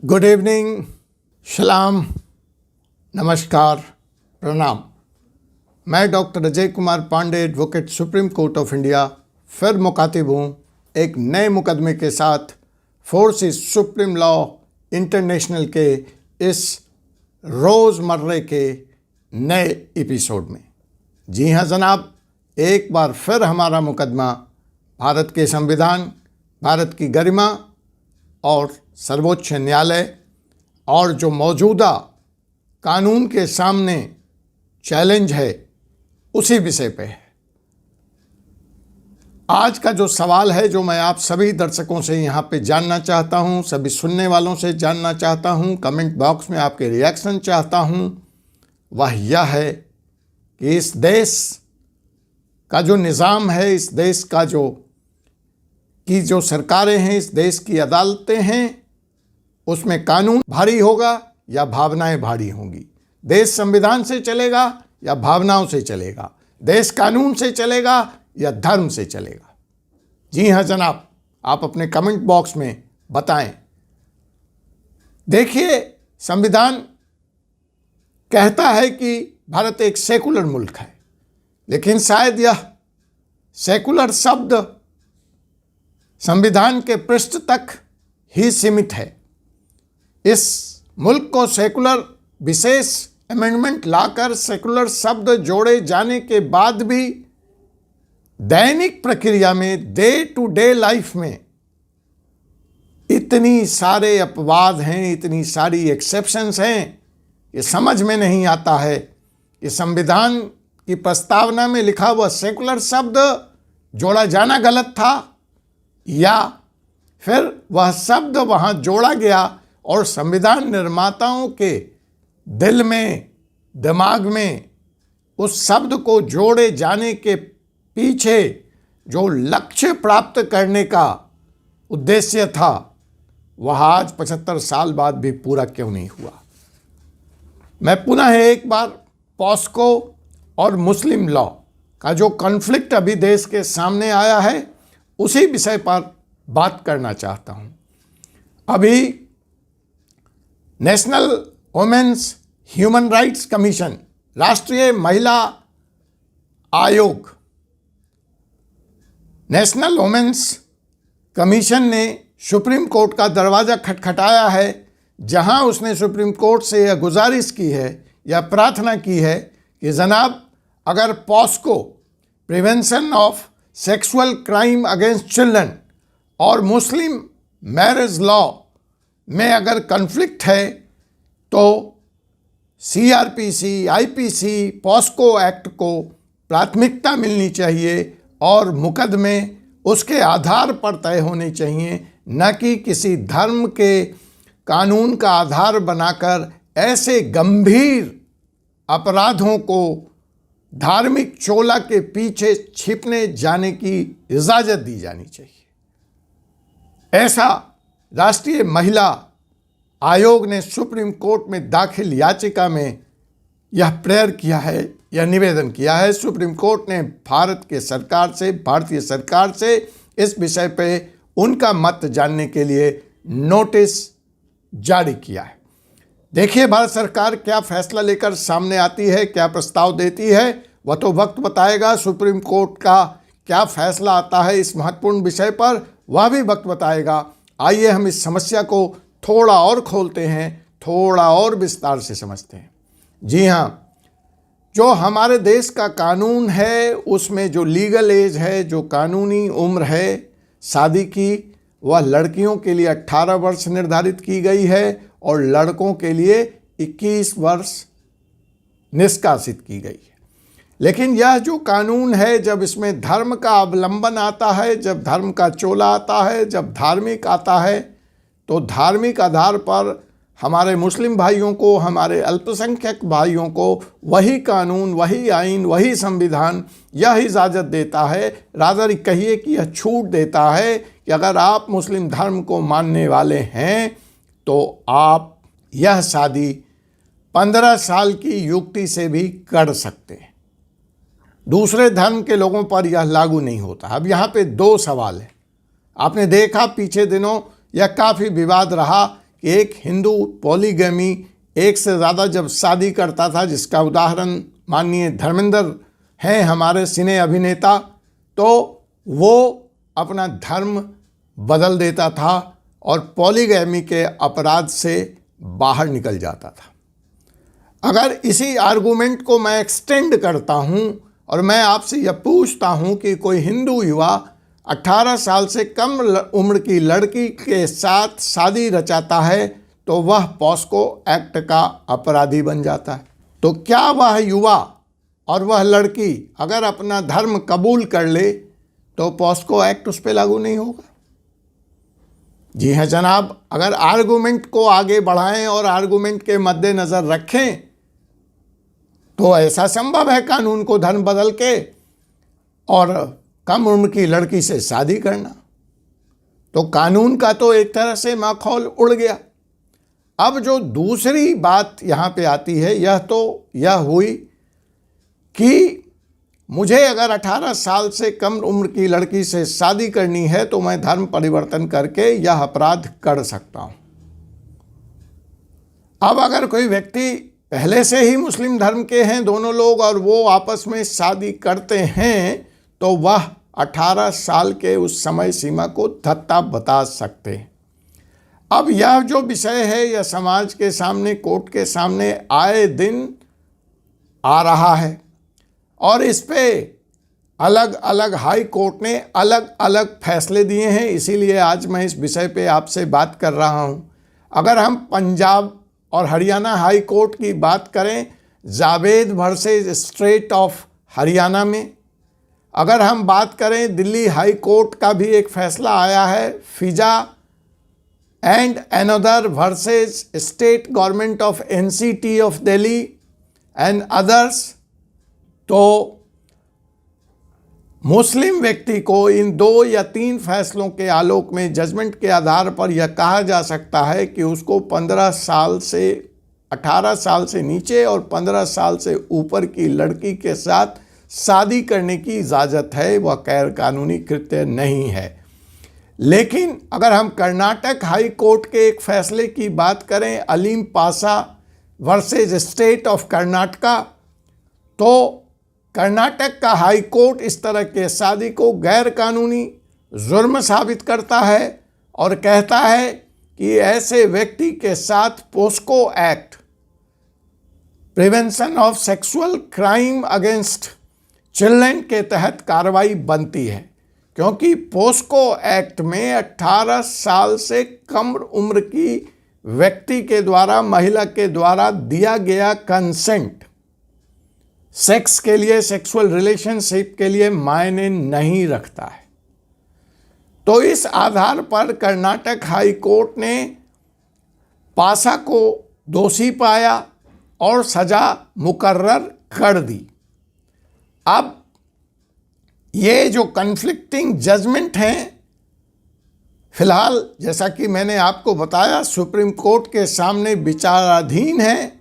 Good evening, सलाम, नमस्कार, प्रणाम। मैं doctor Ajay Kumar Pandey, advocate, supreme court of India, फिर मुखातिब हूँ एक नए मुकदमे के साथ फोर्सेस सुप्रीम लॉ इंटरनेशनल के इस रोज़मर्रे के नए एपिसोड में। जी हाँ जनाब, एक बार फिर हमारा मुकदमा भारत के संविधान, भारत की गरिमा और सर्वोच्च न्यायालय और जो मौजूदा कानून के सामने चैलेंज है उसी विषय पे है। आज का जो सवाल है जो मैं आप सभी दर्शकों से यहाँ पे जानना चाहता हूँ, सभी सुनने वालों से जानना चाहता हूँ, कमेंट बॉक्स में आपके रिएक्शन चाहता हूँ, वह यह है कि इस देश का जो निज़ाम है, इस देश का जो सरकारें हैं, इस देश की अदालतें हैं, उसमें कानून भारी होगा या भावनाएं भारी होंगी। देश संविधान से चलेगा या भावनाओं से चलेगा। देश कानून से चलेगा या धर्म से चलेगा। जी हाँ जनाब, आप अपने कमेंट बॉक्स में बताएं। देखिए, संविधान कहता है कि भारत एक सेकुलर मुल्क है, लेकिन शायद यह सेकुलर शब्द संविधान के पृष्ठ तक ही सीमित है। इस मुल्क को सेकुलर विशेष अमेंडमेंट लाकर सेकुलर शब्द जोड़े जाने के बाद भी दैनिक प्रक्रिया में, डे टू डे लाइफ में इतनी सारे अपवाद हैं, इतनी सारी एक्सेप्शंस हैं कि समझ में नहीं आता है कि संविधान की प्रस्तावना में लिखा हुआ सेकुलर शब्द जोड़ा जाना गलत था या फिर वह शब्द वहाँ जोड़ा गया और संविधान निर्माताओं के दिल में, दिमाग में उस शब्द को जोड़े जाने के पीछे जो लक्ष्य प्राप्त करने का उद्देश्य था वह आज 75 साल बाद भी पूरा क्यों नहीं हुआ। मैं पुनः एक बार पॉस्को और मुस्लिम लॉ का जो कॉन्फ्लिक्ट अभी देश के सामने आया है उसी विषय पर बात करना चाहता हूं। अभी national women's human rights commission, Rashtriya Mahila Aayog, national women's commission ने सुप्रीम कोर्ट का दरवाज़ा खटखटाया है, जहां उसने सुप्रीम कोर्ट से यह गुजारिश की है या प्रार्थना की है कि जनाब, अगर POCSO, prevention of sexual crime against children और मुस्लिम मैरिज लॉ में अगर कन्फ्लिक्ट है तो सीआरपीसी, आईपीसी, पॉस्को एक्ट को प्राथमिकता मिलनी चाहिए और मुकदमे उसके आधार पर तय होने चाहिए, न कि किसी धर्म के कानून का आधार बनाकर ऐसे गंभीर अपराधों को धार्मिक चोला के पीछे छिपने जाने की इजाज़त दी जानी चाहिए। ऐसा राष्ट्रीय महिला आयोग ने सुप्रीम कोर्ट में दाखिल याचिका में यह प्रेयर किया है, यह निवेदन किया है। सुप्रीम कोर्ट ने भारतीय सरकार से इस विषय पे उनका मत जानने के लिए नोटिस जारी किया है। देखिए, भारत सरकार क्या फैसला लेकर सामने आती है, क्या प्रस्ताव देती है, वह तो वक्त बताएगा। सुप्रीम कोर्ट का क्या फैसला आता है इस महत्वपूर्ण विषय पर, वह भी वक्त बताएगा। आइए हम इस समस्या को थोड़ा और खोलते हैं, थोड़ा और विस्तार से समझते हैं। जी हाँ, जो हमारे देश का कानून है उसमें जो लीगल एज है, जो कानूनी उम्र है शादी की, वह लड़कियों के लिए 18 वर्ष निर्धारित की गई है और लड़कों के लिए 21 वर्ष निष्कासित की गई है। लेकिन यह जो कानून है, जब इसमें धर्म का अवलंबन आता है, जब धर्म का चोला आता है, जब धार्मिक आता है, तो धार्मिक आधार पर हमारे मुस्लिम भाइयों को, हमारे अल्पसंख्यक भाइयों को वही कानून, वही आइन, वही संविधान यह इजाज़त देता है, रादर कहिए कि यह छूट देता है कि अगर आप मुस्लिम धर्म को मानने वाले हैं तो आप यह शादी 15 साल की युक्ति से भी कर सकते हैं। दूसरे धर्म के लोगों पर यह लागू नहीं होता। अब यहाँ पे दो सवाल है। आपने देखा पीछे दिनों यह काफ़ी विवाद रहा कि एक हिंदू पॉलीगैमी, एक से ज़्यादा जब शादी करता था, जिसका उदाहरण माननीय धर्मेंद्र हैं हमारे सिने अभिनेता, तो वो अपना धर्म बदल देता था और पॉलीगैमी के अपराध से बाहर निकल जाता था। अगर इसी आर्गुमेंट को मैं एक्सटेंड करता हूं और मैं आपसे यह पूछता हूं कि कोई हिंदू युवा 18 साल से कम उम्र की लड़की के साथ शादी रचाता है तो वह पॉस्को एक्ट का अपराधी बन जाता है। तो क्या वह युवा और वह लड़की अगर अपना धर्म कबूल कर ले तो पॉस्को एक्ट उस पर लागू नहीं होगा? जी हाँ जनाब, अगर आर्गुमेंट को आगे बढ़ाएं और आर्गुमेंट के मद्देनज़र रखें तो ऐसा संभव है कानून को धर्म बदल के और कम उम्र की लड़की से शादी करना। तो कानून का तो एक तरह से माखौल उड़ गया। अब जो दूसरी बात यहाँ पे आती है यह हुई कि मुझे अगर 18 साल से कम उम्र की लड़की से शादी करनी है तो मैं धर्म परिवर्तन करके यह अपराध कर सकता हूँ। अब अगर कोई व्यक्ति पहले से ही मुस्लिम धर्म के हैं दोनों लोग और वो आपस में शादी करते हैं तो वह 18 साल के उस समय सीमा को धत्ता बता सकते हैं। अब यह जो विषय है यह समाज के सामने, कोर्ट के सामने आए दिन आ रहा है और इस पे अलग अलग हाई कोर्ट ने अलग अलग फैसले दिए हैं। इसीलिए आज मैं इस विषय पे आपसे बात कर रहा हूँ। अगर हम पंजाब और हरियाणा हाई कोर्ट की बात करें, Javed versus state of Haryana में, अगर हम बात करें दिल्ली हाई कोर्ट का भी एक फैसला आया है, Fiza and another versus state government of NCT of Delhi and others, तो मुस्लिम व्यक्ति को इन 2 या 3 फैसलों के आलोक में जजमेंट के आधार पर यह कहा जा सकता है कि उसको 18 साल से नीचे और 15 साल से ऊपर की लड़की के साथ शादी करने की इजाज़त है। वह गैर कानूनी कृत्य नहीं है। लेकिन अगर हम कर्नाटक हाई कोर्ट के एक फैसले की बात करें, अलीम पासा वर्सेस स्टेट ऑफ कर्नाटका, तो कर्नाटक का हाई कोर्ट इस तरह के शादी को गैर कानूनी जुर्म साबित करता है और कहता है कि ऐसे व्यक्ति के साथ POCSO act, prevention of sexual crime against children के तहत कार्रवाई बनती है, क्योंकि पोस्को एक्ट में 18 साल से कम उम्र की व्यक्ति के द्वारा, महिला के द्वारा दिया गया कंसेंट सेक्स के लिए, सेक्सुअल रिलेशनशिप के लिए मायने नहीं रखता है। तो इस आधार पर कर्नाटक हाई कोर्ट ने पासा को दोषी पाया और सजा मुकर्रर कर दी। अब ये जो कन्फ्लिक्टिंग जजमेंट हैं, फिलहाल जैसा कि मैंने आपको बताया सुप्रीम कोर्ट के सामने विचाराधीन है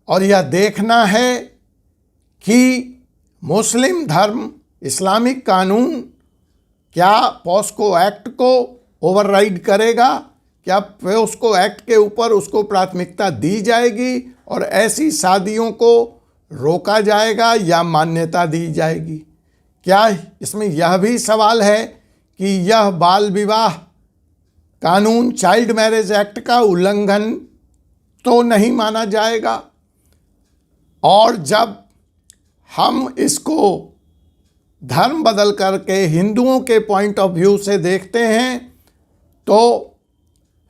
और यह देखना है कि मुस्लिम धर्म, इस्लामिक कानून क्या पॉस्को एक्ट को ओवरराइड करेगा, क्या पॉस्को एक्ट के ऊपर उसको प्राथमिकता दी जाएगी और ऐसी शादियों को रोका जाएगा या मान्यता दी जाएगी। क्या इसमें यह भी सवाल है कि यह बाल विवाह कानून, चाइल्ड मैरिज एक्ट का उल्लंघन तो नहीं माना जाएगा। और जब हम इसको धर्म बदल करके हिंदुओं के पॉइंट ऑफ व्यू से देखते हैं तो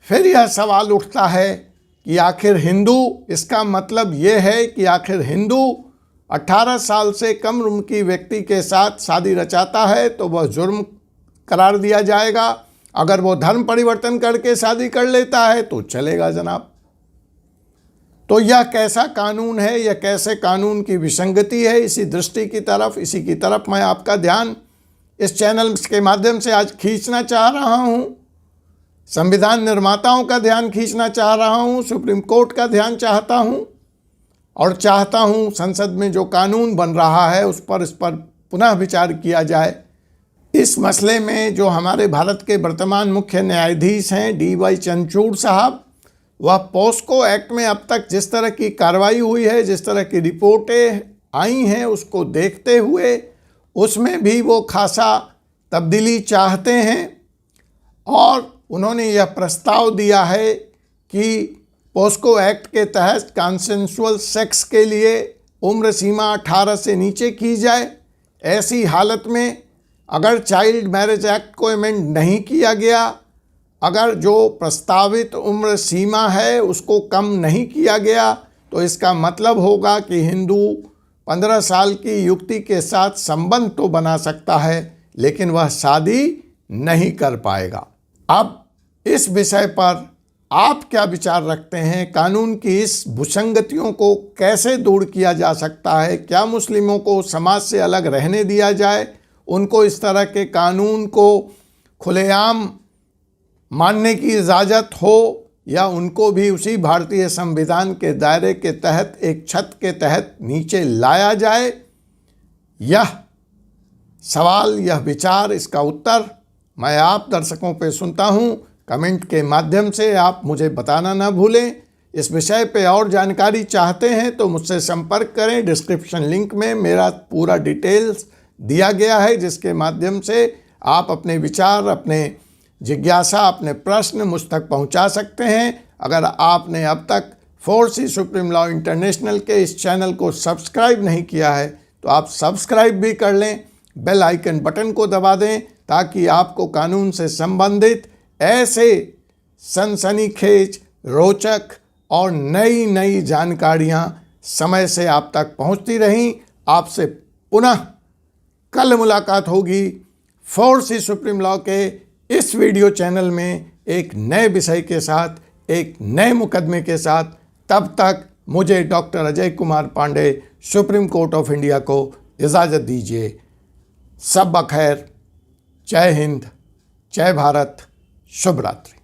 फिर यह सवाल उठता है कि आखिर हिंदू, इसका मतलब ये है कि आखिर हिंदू 18 साल से कम उम्र की व्यक्ति के साथ शादी रचाता है तो वह जुर्म करार दिया जाएगा, अगर वो धर्म परिवर्तन करके शादी कर लेता है तो चलेगा जनाब। तो यह कैसा कानून है, यह कैसे कानून की विसंगति है, इसी की तरफ मैं आपका ध्यान इस चैनल के माध्यम से आज खींचना चाह रहा हूँ। संविधान निर्माताओं का ध्यान खींचना चाह रहा हूँ, सुप्रीम कोर्ट का ध्यान चाहता हूँ और चाहता हूँ संसद में जो कानून बन रहा है इस पर पुनः विचार किया जाए। इस मसले में जो हमारे भारत के वर्तमान मुख्य न्यायाधीश हैं DY चंद्रचूड़ साहब, वह पॉस्को एक्ट में अब तक जिस तरह की कार्रवाई हुई है, जिस तरह की रिपोर्टें आई हैं, उसको देखते हुए उसमें भी वो खासा तब्दीली चाहते हैं और उन्होंने यह प्रस्ताव दिया है कि पॉस्को एक्ट के तहत कंसेंसुअल सेक्स के लिए उम्र सीमा 18 से नीचे की जाए। ऐसी हालत में अगर चाइल्ड मैरिज एक्ट को अमेंड नहीं किया गया, अगर जो प्रस्तावित उम्र सीमा है उसको कम नहीं किया गया, तो इसका मतलब होगा कि हिंदू 15 साल की युवती के साथ संबंध तो बना सकता है लेकिन वह शादी नहीं कर पाएगा। अब इस विषय पर आप क्या विचार रखते हैं? कानून की इस विसंगतियों को कैसे दूर किया जा सकता है? क्या मुस्लिमों को समाज से अलग रहने दिया जाए, उनको इस तरह के कानून को खुलेआम मानने की इजाज़त हो, या उनको भी उसी भारतीय संविधान के दायरे के तहत एक छत के तहत नीचे लाया जाए? यह सवाल, यह विचार, इसका उत्तर मैं आप दर्शकों पे सुनता हूँ। कमेंट के माध्यम से आप मुझे बताना ना भूलें। इस विषय पे और जानकारी चाहते हैं तो मुझसे संपर्क करें। डिस्क्रिप्शन लिंक में मेरा पूरा डिटेल्स दिया गया है, जिसके माध्यम से आप अपने विचार, अपने जिज्ञासा, अपने प्रश्न मुझ तक पहुंचा सकते हैं। अगर आपने अब तक 4C सुप्रीम लॉ इंटरनेशनल के इस चैनल को सब्सक्राइब नहीं किया है तो आप सब्सक्राइब भी कर लें, बेल आइकन बटन को दबा दें ताकि आपको कानून से संबंधित ऐसे सनसनीखेज, रोचक और नई नई जानकारियां समय से आप तक पहुंचती रहें। आपसे पुनः कल मुलाकात होगी 4C सुप्रीम लॉ के इस वीडियो चैनल में एक नए विषय के साथ, एक नए मुकदमे के साथ। तब तक मुझे doctor Ajay Kumar Pandey, supreme court of India को इजाज़त दीजिए। सब बखैर। जय हिंद, जय भारत, शुभ रात्रि।